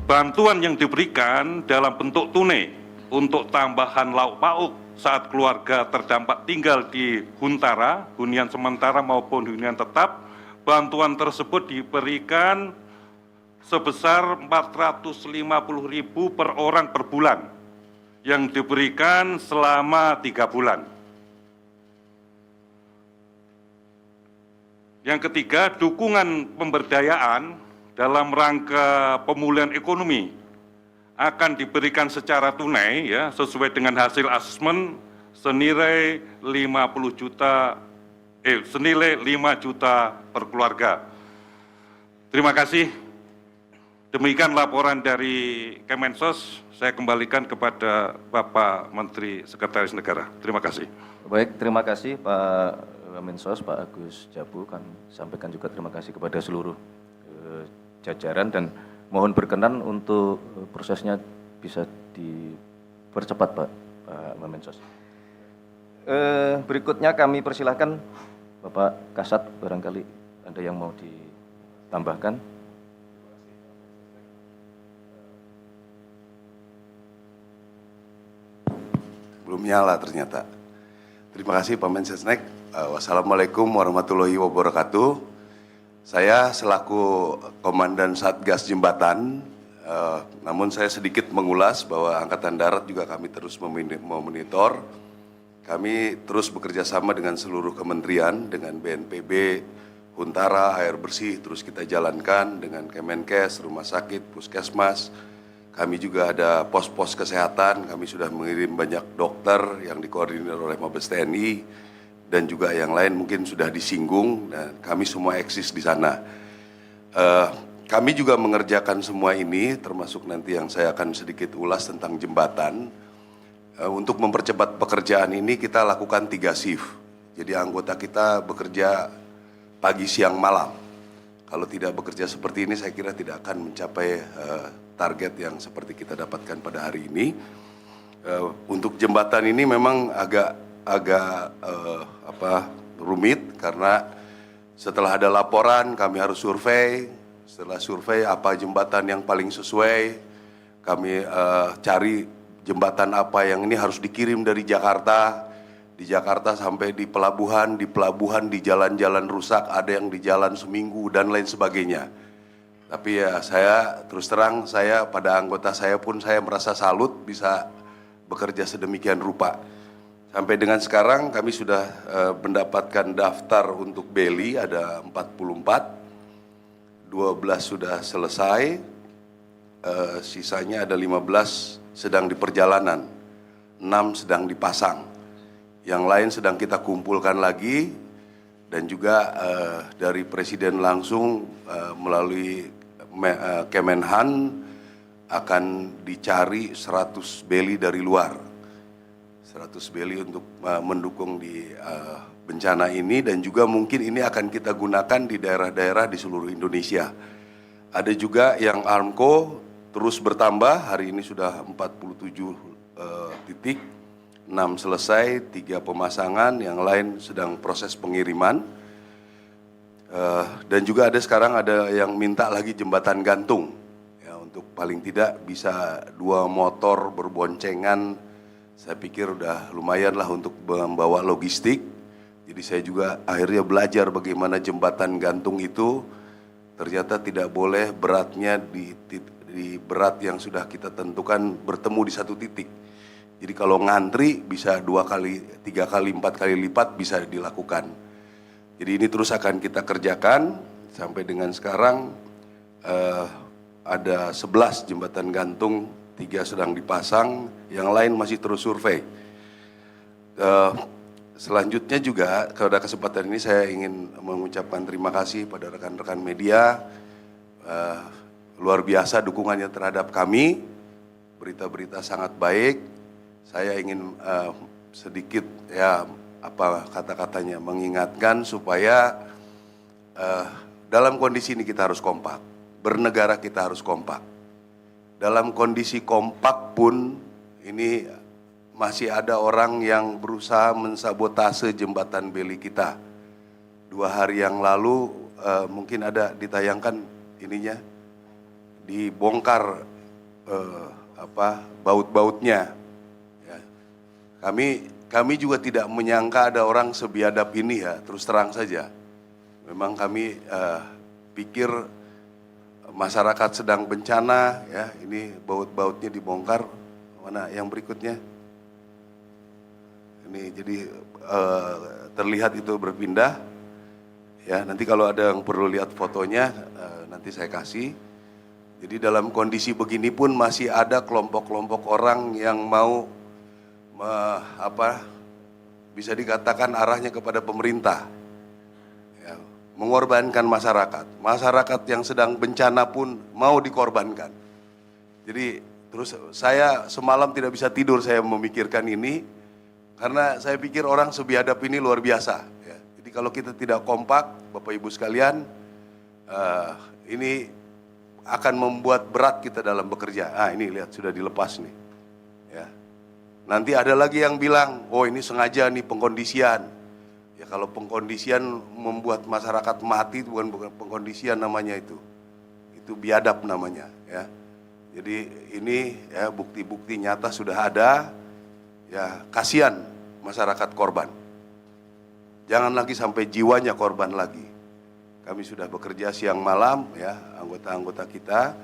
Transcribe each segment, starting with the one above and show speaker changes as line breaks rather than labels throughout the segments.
bantuan yang diberikan dalam bentuk tunai untuk tambahan lauk pauk saat keluarga terdampak tinggal di Huntara, hunian sementara maupun hunian tetap, bantuan tersebut diberikan sebesar 450.000 per orang per bulan yang diberikan selama 3 bulan. Yang ketiga, dukungan pemberdayaan dalam rangka pemulihan ekonomi akan diberikan secara tunai ya sesuai dengan hasil asesmen senilai 5 juta per keluarga. Terima kasih. Demikian laporan dari Kemensos. Saya kembalikan kepada Bapak Menteri Sekretaris Negara. Terima kasih.
Baik, terima kasih Pak Mensos, Pak Agus Jabu. Kami sampaikan juga terima kasih kepada seluruh jajaran dan mohon berkenan untuk prosesnya bisa dipercepat Pak Mensos. Berikutnya kami persilahkan Bapak Kasat, barangkali ada yang mau ditambahkan.
Belum nyala ternyata. Terima kasih Pak Mensesnek. Wassalamualaikum warahmatullahi wabarakatuh. Saya selaku Komandan Satgas Jembatan, namun saya sedikit mengulas bahwa Angkatan Darat juga kami terus memonitor. Kami terus bekerja sama dengan seluruh kementerian, dengan BNPB, Huntara, air bersih, terus kita jalankan dengan Kemenkes, rumah sakit, puskesmas. Kami juga ada pos-pos kesehatan, kami sudah mengirim banyak dokter yang dikoordinir oleh Mabes TNI, dan juga yang lain mungkin sudah disinggung, dan kami semua eksis di sana. Kami juga mengerjakan semua ini, termasuk nanti yang saya akan sedikit ulas tentang jembatan. Untuk mempercepat pekerjaan ini kita lakukan 3 shift. Jadi anggota kita bekerja pagi, siang, malam. Kalau tidak bekerja seperti ini saya kira tidak akan mencapai target yang seperti kita dapatkan pada hari ini. Untuk jembatan ini memang agak rumit karena setelah ada laporan kami harus survei. Setelah survei apa jembatan yang paling sesuai, kami cari jembatan apa yang ini harus dikirim dari Jakarta. Di Jakarta sampai di pelabuhan di jalan-jalan rusak, ada yang di jalan seminggu dan lain sebagainya. Tapi ya saya terus terang, saya pada anggota saya pun saya merasa salut bisa bekerja sedemikian rupa. Sampai dengan sekarang kami sudah mendapatkan daftar untuk beli ada 44, 12 sudah selesai, sisanya ada 15 sedang di perjalanan, 6 sedang dipasang. Yang lain sedang kita kumpulkan lagi, dan juga dari Presiden langsung melalui Kemenhan akan dicari 100 beli dari luar. 100 beli untuk mendukung di bencana ini, dan juga mungkin ini akan kita gunakan di daerah-daerah di seluruh Indonesia. Ada juga yang Armco terus bertambah, hari ini sudah 47 titik. 6 selesai, 3 pemasangan, yang lain sedang proses pengiriman. Dan juga ada sekarang ada yang minta lagi jembatan gantung. Ya, untuk paling tidak bisa 2 motor berboncengan, saya pikir udah lumayan lah untuk membawa logistik. Jadi saya juga akhirnya belajar bagaimana jembatan gantung itu ternyata tidak boleh beratnya di berat yang sudah kita tentukan bertemu di satu titik. Jadi kalau ngantri bisa 2 kali, 3 kali, 4 kali lipat bisa dilakukan. Jadi ini terus akan kita kerjakan sampai dengan sekarang ada 11 jembatan gantung, 3 sedang dipasang, yang lain masih terus survei. Selanjutnya juga pada kesempatan ini saya ingin mengucapkan terima kasih pada rekan-rekan media, luar biasa dukungannya terhadap kami, berita-berita sangat baik. Saya ingin sedikit ya kata-katanya mengingatkan supaya dalam kondisi ini kita harus kompak, bernegara kita harus kompak. Dalam kondisi kompak pun ini masih ada orang yang berusaha mensabotase jembatan beli kita. 2 hari yang lalu mungkin ada ditayangkan ininya, dibongkar baut-bautnya. Ya. Kami juga tidak menyangka ada orang sebiadab ini ya, terus terang saja. Memang kami pikir masyarakat sedang bencana, ya ini baut-bautnya dibongkar. Mana yang berikutnya? Ini jadi terlihat itu berpindah. Ya nanti kalau ada yang perlu lihat fotonya, nanti saya kasih. Jadi dalam kondisi begini pun masih ada kelompok-kelompok orang yang mau bisa dikatakan arahnya kepada pemerintah, ya, mengorbankan masyarakat. Masyarakat yang sedang bencana pun mau dikorbankan. Jadi terus saya semalam tidak bisa tidur, saya memikirkan ini karena saya pikir orang sebiadab ini luar biasa. Ya. Jadi kalau kita tidak kompak, Bapak Ibu sekalian, ini akan membuat berat kita dalam bekerja. Ini lihat sudah dilepas nih. Ya. Nanti ada lagi yang bilang, oh ini sengaja nih pengkondisian. Ya kalau pengkondisian membuat masyarakat mati, bukan pengkondisian namanya itu. Itu biadab namanya. Ya. Jadi ini ya bukti-bukti nyata sudah ada. Ya kasihan masyarakat korban. Jangan lagi sampai jiwanya korban lagi. Kami sudah bekerja siang malam ya anggota-anggota kita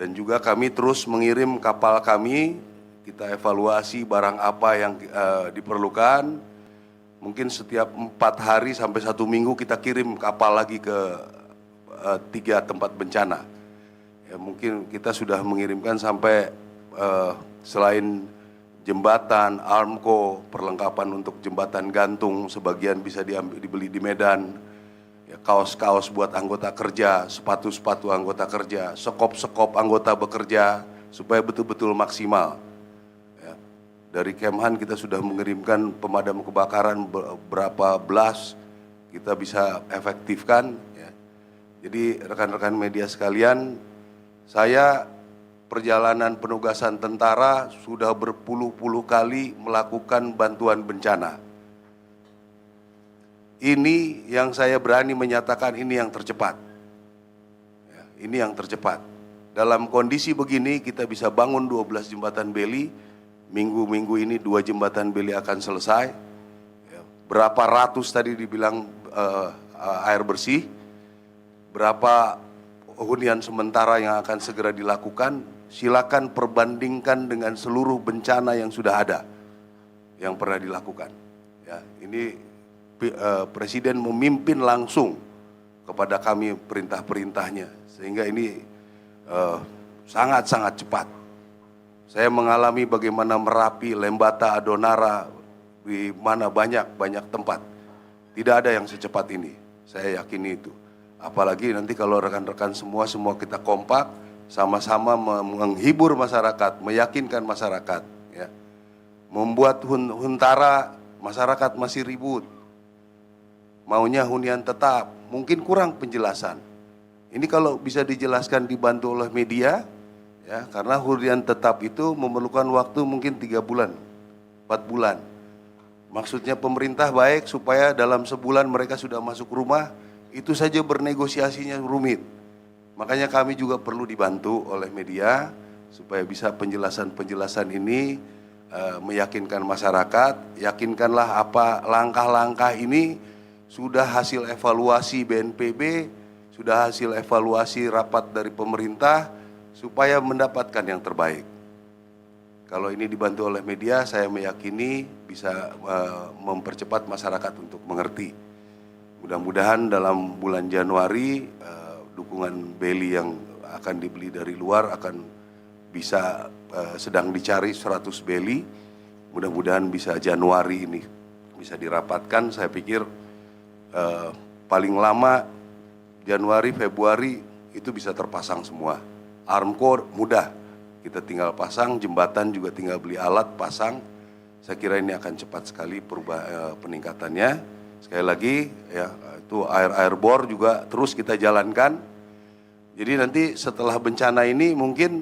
dan juga kami terus mengirim kapal kami, kita evaluasi barang apa yang diperlukan. Mungkin setiap 4 hari sampai 1 minggu kita kirim kapal lagi ke 3 tempat bencana. Ya, mungkin kita sudah mengirimkan sampai selain jembatan, armco, perlengkapan untuk jembatan gantung, sebagian bisa dibeli di Medan. Ya, kaos-kaos buat anggota kerja, sepatu-sepatu anggota kerja, sekop-sekop anggota bekerja, supaya betul-betul maksimal. Ya, dari Kemhan kita sudah mengirimkan pemadam kebakaran berapa belas, kita bisa efektifkan. Ya. Jadi rekan-rekan media sekalian, saya perjalanan penugasan tentara sudah berpuluh-puluh kali melakukan bantuan bencana. Ini yang saya berani menyatakan ini yang tercepat. Ya, ini yang tercepat. Dalam kondisi begini kita bisa bangun 12 jembatan beli. Minggu-minggu ini 2 jembatan beli akan selesai. Ya, berapa ratus tadi dibilang air bersih. Berapa hunian sementara yang akan segera dilakukan. Silakan perbandingkan dengan seluruh bencana yang sudah ada. Yang pernah dilakukan. Ya, ini Presiden memimpin langsung kepada kami perintah-perintahnya, sehingga ini sangat-sangat cepat. Saya mengalami bagaimana Merapi, Lembata, Adonara, di mana banyak tempat. Tidak ada yang secepat ini, saya yakini itu. Apalagi nanti kalau rekan-rekan semua kita kompak, sama-sama menghibur masyarakat, meyakinkan masyarakat. Ya. Membuat huntara, masyarakat masih ribut. Maunya hunian tetap, mungkin kurang penjelasan. Ini kalau bisa dijelaskan dibantu oleh media, ya karena hunian tetap itu memerlukan waktu mungkin 3 bulan, 4 bulan. Maksudnya pemerintah baik supaya dalam sebulan mereka sudah masuk rumah, itu saja bernegosiasinya rumit. Makanya kami juga perlu dibantu oleh media supaya bisa penjelasan-penjelasan ini meyakinkan masyarakat, yakinkanlah apa langkah-langkah ini sudah hasil evaluasi BNPB, sudah hasil evaluasi rapat dari pemerintah, supaya mendapatkan yang terbaik. Kalau ini dibantu oleh media, saya meyakini bisa mempercepat masyarakat untuk mengerti. Mudah-mudahan dalam bulan Januari, dukungan beli yang akan dibeli dari luar akan bisa sedang dicari 100 beli. Mudah-mudahan bisa Januari ini bisa dirapatkan, saya pikir paling lama Januari, Februari itu bisa terpasang semua. Armco mudah, kita tinggal pasang, jembatan juga tinggal beli alat, pasang. Saya kira ini akan cepat sekali peningkatannya. Sekali lagi, ya itu air bor juga terus kita jalankan. Jadi nanti setelah bencana ini mungkin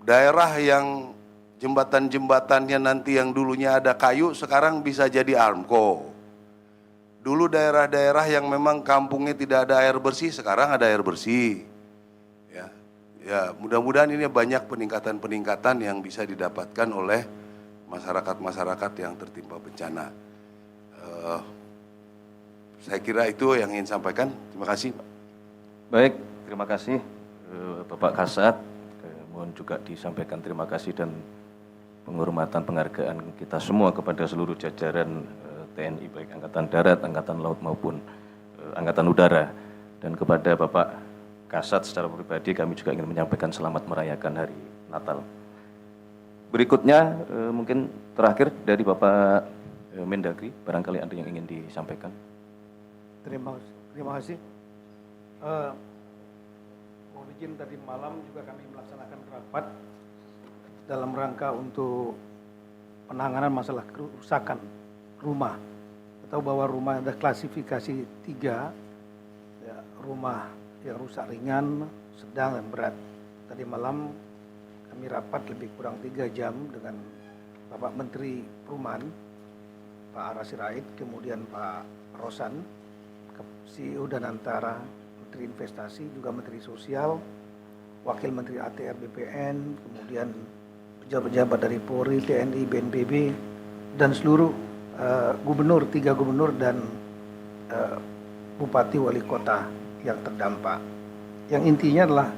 daerah yang jembatan-jembatannya nanti yang dulunya ada kayu, sekarang bisa jadi Armco. Dulu daerah-daerah yang memang kampungnya tidak ada air bersih, sekarang ada air bersih. Ya, Ya, mudah-mudahan ini banyak peningkatan-peningkatan yang bisa didapatkan oleh masyarakat-masyarakat yang tertimpa bencana. Saya kira itu yang ingin sampaikan. Terima kasih, Pak.
Baik, terima kasih Bapak Kasat. Mohon juga disampaikan terima kasih dan penghormatan penghargaan kita semua kepada seluruh jajaran TNI, baik Angkatan Darat, Angkatan Laut maupun Angkatan Udara. Dan kepada Bapak Kasat secara pribadi kami juga ingin menyampaikan selamat merayakan Hari Natal. Berikutnya mungkin terakhir dari Bapak Mendagri, barangkali ada yang ingin disampaikan.
Terima kasih. Mohon izin tadi malam juga kami melaksanakan rapat dalam rangka untuk penanganan masalah kerusakan rumah. Atau bahwa rumah ada klasifikasi 3, ya, rumah yang rusak ringan, sedang, dan berat. Tadi malam kami rapat lebih kurang 3 jam dengan Bapak Menteri Perumahan, Pak Ara Sirait, kemudian Pak Rosan, CEO Danantara, Menteri Investasi, juga Menteri Sosial, Wakil Menteri ATR BPN, kemudian pejabat-pejabat dari Polri, TNI, BNPB, dan seluruh gubernur, 3 gubernur dan bupati wali kota yang terdampak. Yang intinya adalah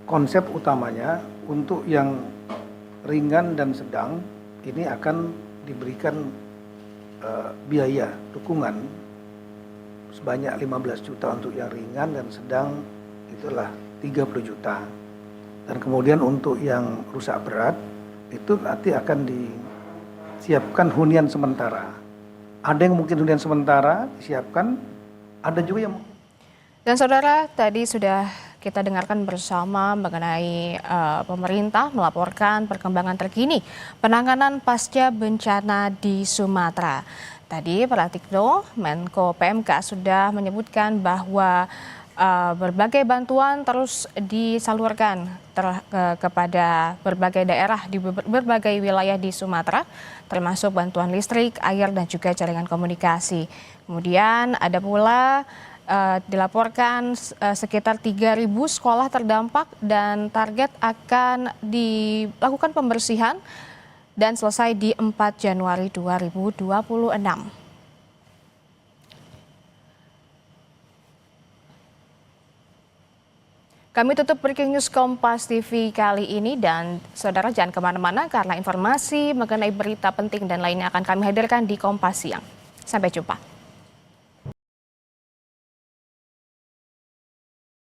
konsep utamanya untuk yang ringan dan sedang ini akan diberikan biaya dukungan sebanyak 15 juta untuk yang ringan, dan sedang itulah 30 juta. Dan kemudian untuk yang rusak berat itu nanti akan disiapkan hunian sementara. Ada yang mungkin hunian sementara disiapkan, ada juga yang.
Dan saudara, tadi sudah kita dengarkan bersama mengenai pemerintah melaporkan perkembangan terkini penanganan pasca bencana di Sumatera. Tadi Pratikno, Menko PMK sudah menyebutkan bahwa berbagai bantuan terus disalurkan kepada berbagai daerah di berbagai wilayah di Sumatera, termasuk bantuan listrik, air, dan juga jaringan komunikasi. Kemudian ada pula dilaporkan sekitar 3.000 sekolah terdampak dan target akan dilakukan pembersihan dan selesai di 4 Januari 2026. Kami tutup Breaking News Kompas TV kali ini, dan saudara jangan kemana-mana karena informasi mengenai berita penting dan lainnya akan kami hadirkan di Kompas Siang. Sampai jumpa.